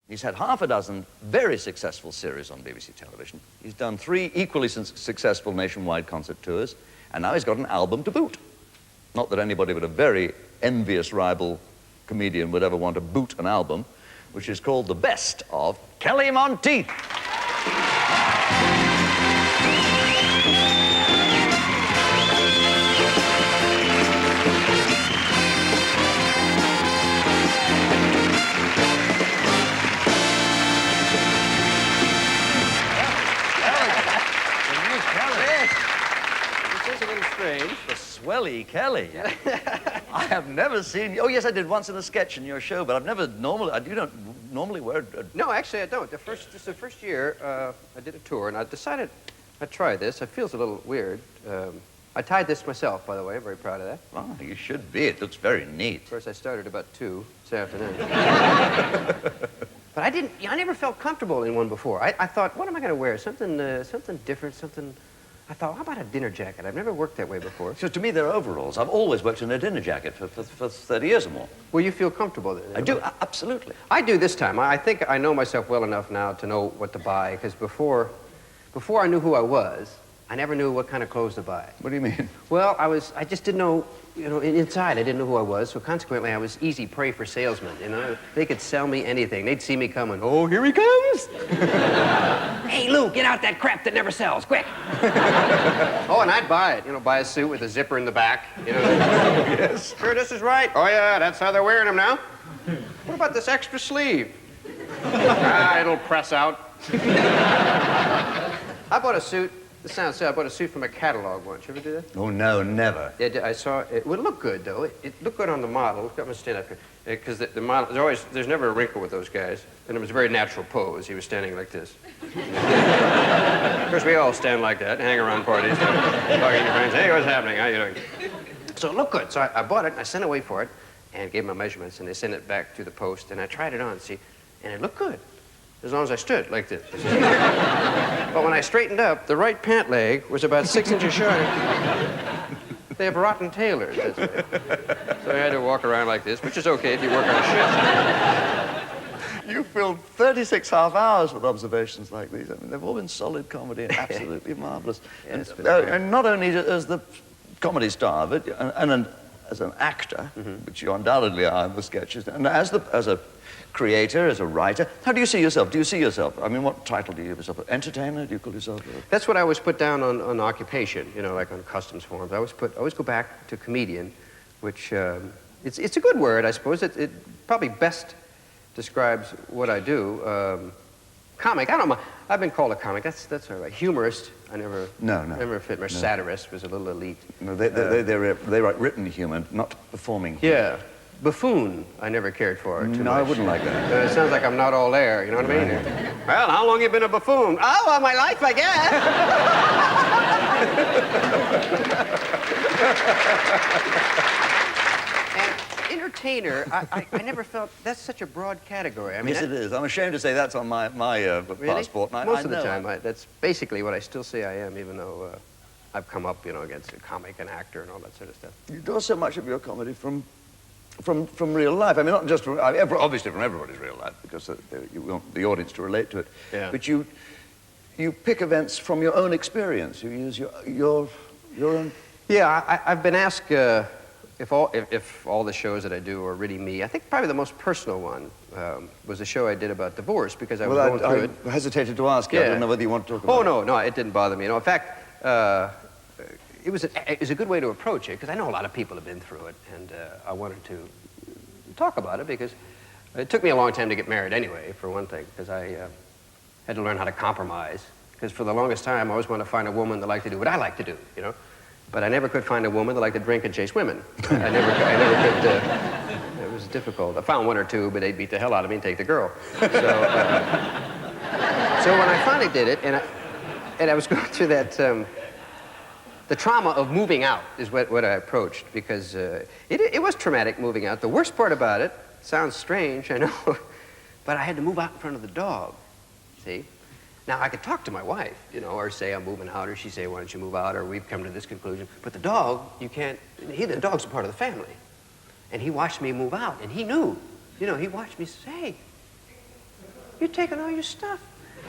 He's had half a dozen very successful series on BBC television. He's done 3 equally successful nationwide concert tours, and now he's got an album to boot. Not that anybody but a very envious rival comedian would ever want to boot an album, which is called The Best of Kelly Monteith. The swelly Kelly. I have never seen you. Oh, yes, I did once in a sketch in your show, but I've never normally, you don't normally wear... No, actually, I don't. This is the first year I did a tour, and I decided I'd try this. It feels a little weird. I tied this myself, by the way. I'm very proud of that. Oh, you should be. It looks very neat. Of course, I started about 2 this afternoon. But I never felt comfortable in one before. I thought, what am I going to wear? Something different, something... I thought, how about a dinner jacket? I've never worked that way before. So to me, they're overalls. I've always worked in a dinner jacket for 30 years or more. Well, you feel comfortable then? I do, absolutely. I do this time. I think I know myself well enough now to know what to buy, because before I knew who I was, I never knew what kind of clothes to buy. What do you mean? Well, I just didn't know, inside I didn't know who I was, so consequently I was easy prey for salesmen, They could sell me anything. They'd see me coming, oh, here he comes! Hey, Lou, get out that crap that never sells, quick! Oh, and I'd buy it, buy a suit with a zipper in the back, Yes. Sure, this is right. Oh, yeah, that's how they're wearing them now. What about this extra sleeve? It'll press out. I bought a suit. This sounds silly. I bought a suit from a catalog once. You ever do that? Oh, no, never. Yeah, I saw it. It would look good, though. It looked good on the model. I'm going to stand up here. Because the model, there's never a wrinkle with those guys. And it was a very natural pose. He was standing like this. Of course, we all stand like that, hang around parties, talking to your friends. Hey, what's happening? How you doing? So it looked good. So I bought it, and I sent away for it, and gave my measurements, and they sent it back to the post, and I tried it on, see, and it looked good. As long as I stood like this. But when I straightened up, the right pant leg was about 6 inches shorter. They have rotten tailors. So I had to walk around like this, which is okay if you work on a shift. You filled 36 half hours with observations like these. I mean, they've all been solid comedy and absolutely marvelous. Yeah, and not only as the comedy star, but as an actor, which you undoubtedly are in the sketches, and as a creator, as a writer. How do you see yourself? Do you see yourself? I mean, what title do you give yourself? Entertainer? Do you call yourself? That's what I always put down on occupation, like on customs forms. I always go back to comedian, which it's a good word, I suppose. It probably best describes what I do. Comic, I don't mind. I've been called a comic. That's all right. Humorist, I never. No. Never fit. Or satirist was a little elite. No, they write written humor, not performing humor. Yeah. Buffoon, I never cared for too much. No, I wouldn't like that. It sounds like I'm not all there, you know what I mean? Well, how long you been a buffoon? Oh, well, my life, I guess. And entertainer, I never felt, that's such a broad category. I mean, yes, it is. I'm ashamed to say that's on my really? passport. And Most of the time, that's basically what I still say I am, even though I've come up, against a comic and actor and all that sort of stuff. You do so much of your comedy from real life. I mean, not just obviously from everybody's real life, because you want the audience to relate to it. Yeah. But you pick events from your own experience. You use your own. Yeah, I've been asked if all the shows that I do are really me. I think probably the most personal one was a show I did about divorce, because I was going through it. I hesitated to ask you. Yeah. I don't know whether you want to talk about it. Oh, no, it didn't bother me. In fact, it was a good way to approach it, because I know a lot of people have been through it, and I wanted to talk about it, because it took me a long time to get married anyway, for one thing, because I had to learn how to compromise, because for the longest time I always wanted to find a woman that liked to do what I like to do, but I never could find a woman that liked to drink and chase women. I never could, it was difficult. I found one or two, but they'd beat the hell out of me and take the girl. So when I finally did it, and I was going through that, the trauma of moving out is what I approached, because it was traumatic moving out. The worst part about it, sounds strange, I know, but I had to move out in front of the dog, see? Now, I could talk to my wife, or say I'm moving out, or she'd say, why don't you move out, or we've come to this conclusion. But the dog, you can't, the dog's a part of the family. And he watched me move out, and he knew, he watched me say, You're taking all your stuff.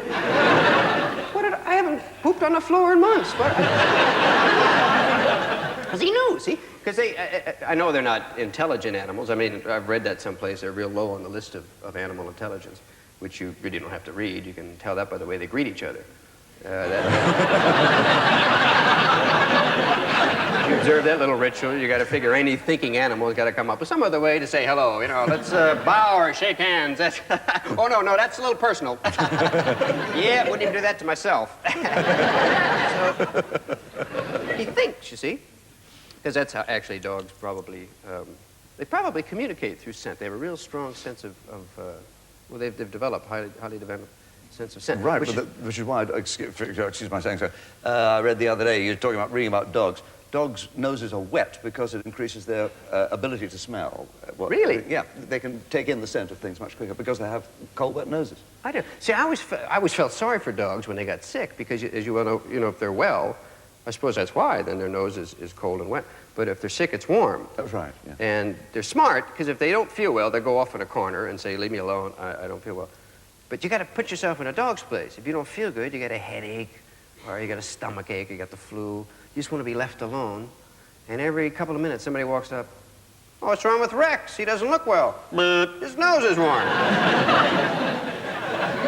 I haven't pooped on the floor in months. Because he knew, see? Because I know they're not intelligent animals. I mean, I've read that someplace. They're real low on the list of animal intelligence, which you really don't have to read. You can tell that by the way they greet each other. You observe that little ritual, you got to figure any thinking animal has got to come up with some other way to say hello. You know, let's bow or shake hands. That's oh, no, that's a little personal. Yeah, wouldn't even do that to myself. So, he thinks, you see, because that's how actually dogs probably, they probably communicate through scent. They have a real strong sense of well, they've developed, highly developed sense of scent. Right, which is why, excuse my saying so, I read the other day, you were reading about dogs. Dogs' noses are wet because it increases their ability to smell. Really? Yeah, they can take in the scent of things much quicker because they have cold, wet noses. I do. See, I always felt sorry for dogs when they got sick because, as you well know, if they're well, I suppose that's why, then their nose is cold and wet. But if they're sick, it's warm. That's right, yeah. And they're smart because if they don't feel well, they'll go off in a corner and say, leave me alone, I don't feel well. But you got to put yourself in a dog's place. If you don't feel good, you got a headache, or you got a stomach ache, you got the flu. You just want to be left alone. And every couple of minutes, somebody walks up. Oh, what's wrong with Rex? He doesn't look well. His nose is warm.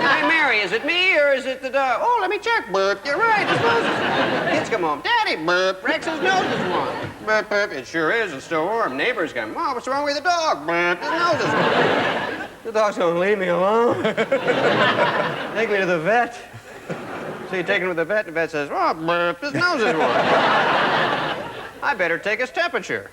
Hi, Mary, is it me or is it the dog? Oh, let me check. You're right, his nose is warm. Kids come home. Daddy, Rex's nose is warm. It sure is. It's still warm. Neighbors come. Oh, what's wrong with the dog? His nose is warm. The dog's gonna leave me alone. Take me to the vet. So you take him to the vet, and the vet says, oh, his nose is warm. I better take his temperature.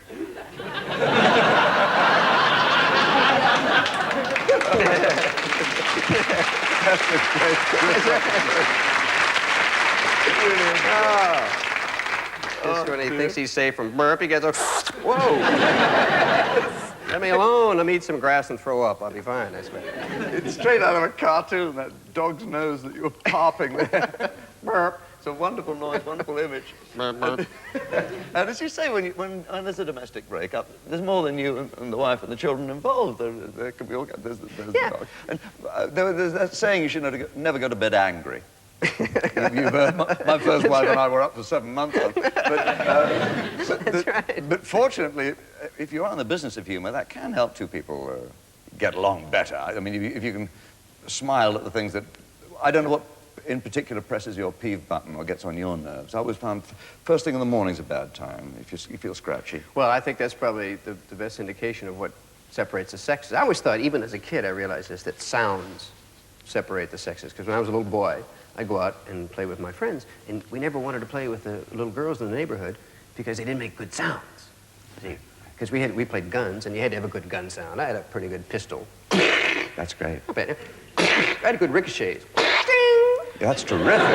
Just when he thinks he's safe from burp, he gets a, whoa. Let me alone. Let me eat some grass and throw up. I'll be fine, I swear. It's straight out of a cartoon, that dog's nose that you're popping there. Burp. It's a wonderful noise, wonderful image. And as you say, when there's a domestic breakup, there's more than you and the wife and the children involved. There could be all there's the dog. And there's that saying you should never go to bed angry. You've heard my first wife and I were up for 7 months. That's right. But fortunately, if you are in the business of humor, that can help two people get along better. I mean, if you can smile at the things that, I don't know what in particular presses your peeve button or gets on your nerves. I always found first thing in the morning's a bad time if you feel scratchy. Well, I think that's probably the best indication of what separates the sexes. I always thought, even as a kid, I realized this, that sounds separate the sexes. Because when I was a little boy, I'd go out and play with my friends, and we never wanted to play with the little girls in the neighborhood because they didn't make good sounds. See? Because we played guns, and you had to have a good gun sound. I had a pretty good pistol. That's great. Not bad. I had good ricochets. That's terrific.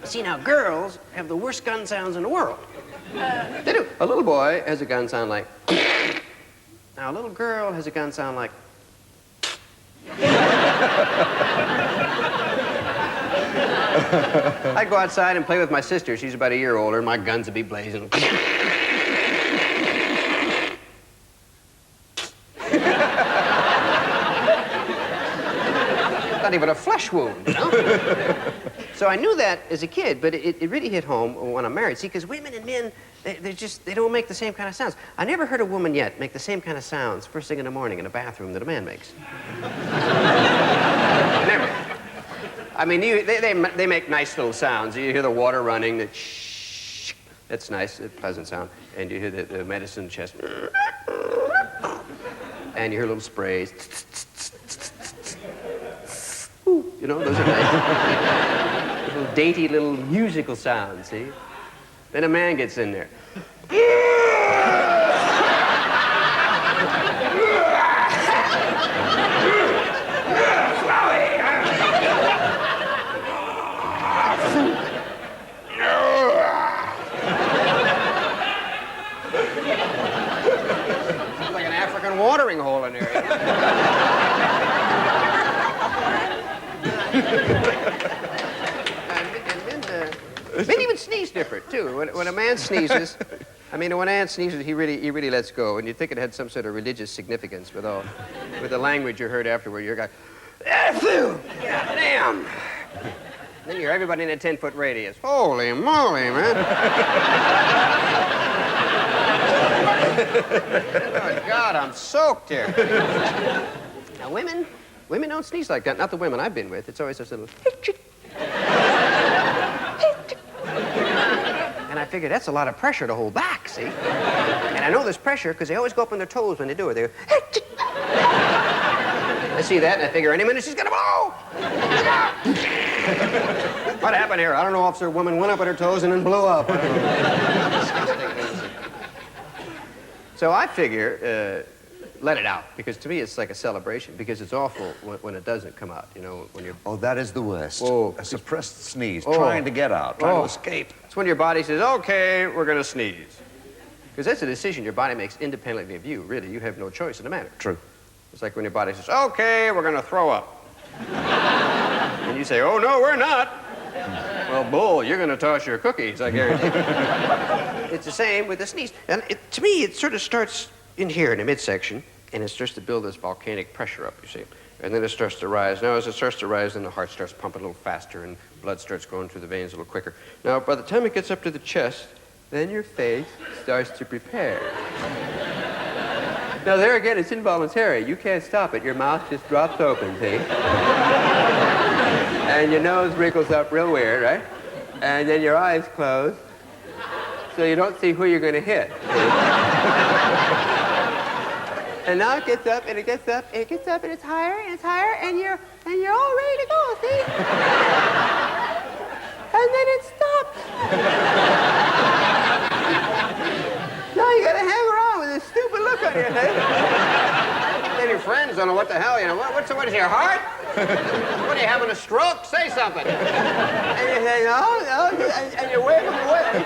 See, now, girls have the worst gun sounds in the world. They do. A little boy has a gun sound like... Now, a little girl has a gun sound like... I'd go outside and play with my sister. She's about a year older, and my guns would be blazing. Not even a flesh wound, you know? So I knew that as a kid, but it really hit home when I'm married. See, because women and men, they don't make the same kind of sounds. I never heard a woman yet make the same kind of sounds first thing in the morning in a bathroom that a man makes. Never. I mean, they make nice little sounds. You hear the water running, the shh. That's nice, a pleasant sound. And you hear the medicine chest. And you hear little sprays. You know, those are nice. Little dainty little musical sounds, see? Then a man gets in there. Like an African watering hole in there. And men even sneeze different, too. When a man sneezes, I mean, when Ann sneezes, he really lets go, and you'd think it had some sort of religious significance with the language you heard afterward. You're going, phew, damn. Then you're everybody in a 10-foot radius. Holy moly, man. Oh, God, I'm soaked here. Now, women don't sneeze like that. Not the women I've been with. It's always this little... And I figured that's a lot of pressure to hold back, see? And I know there's pressure because they always go up on their toes when they do it. They go... I see that, and I figure any minute she's gonna blow. What happened here? I don't know, officer. A woman went up on her toes and then blew up. I don't know. Disgusting. So I figure, let it out, because to me it's like a celebration, because it's awful when it doesn't come out, you know, when you're... Oh, that is the worst. Oh. A suppressed sneeze, trying to get out, trying to escape. It's when your body says, okay, we're gonna sneeze. Because that's a decision your body makes independently of you, really. You have no choice in the matter. True. It's like when your body says, okay, we're gonna throw up. And you say, oh, no, we're not. Well, bull, you're gonna toss your cookies, I guarantee you. It's the same with the sneeze. And to me, it sort of starts in here in the midsection, and it starts to build this volcanic pressure up, you see. And then it starts to rise. Now, as it starts to rise, then the heart starts pumping a little faster, and blood starts going through the veins a little quicker. Now, by the time it gets up to the chest, then your face starts to prepare. Now, there again, it's involuntary. You can't stop it. Your mouth just drops open, see? And your nose wrinkles up real weird, right? And then your eyes close, so you don't see who you're going to hit. And now it gets up, and it gets up, and it gets up, and it's higher, and it's higher, and you're all ready to go, see? And then it stops. Now you gotta hang around with this stupid look on your face. Then your friends don't know what the hell, you know. What is your heart? What, are you having a stroke? Say something. And you say, no, and you wave them away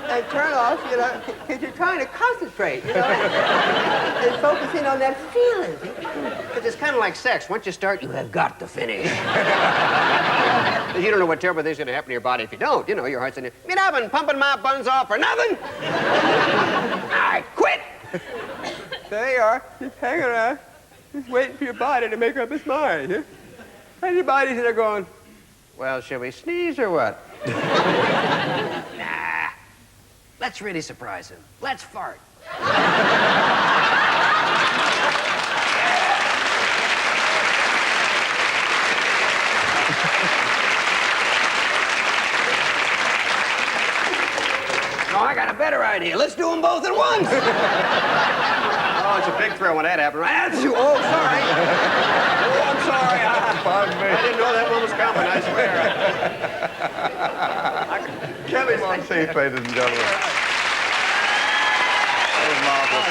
and turn off, you know, because you're trying to concentrate, you know, and focusing on that feeling. Because it's kind of like sex. Once you start, you have got to finish. Because you don't know what terrible thing's going to happen to your body if you don't. You know, your heart's in there. You know, I've been pumping my buns off for nothing. I quit. There you are, just hanging around, just waiting for your body to make up its mind. Huh? And your body's in there going, well, shall we sneeze or what? Nah, let's really surprise him. Let's fart. No, I got a better idea. Let's do them both at once. Oh, it's a big thrill when that happens. Oh, sorry. Oh, I'm sorry. Pardon me. I didn't know that one was coming, I swear. Kelly Monteith, ladies and gentlemen. That was marvelous.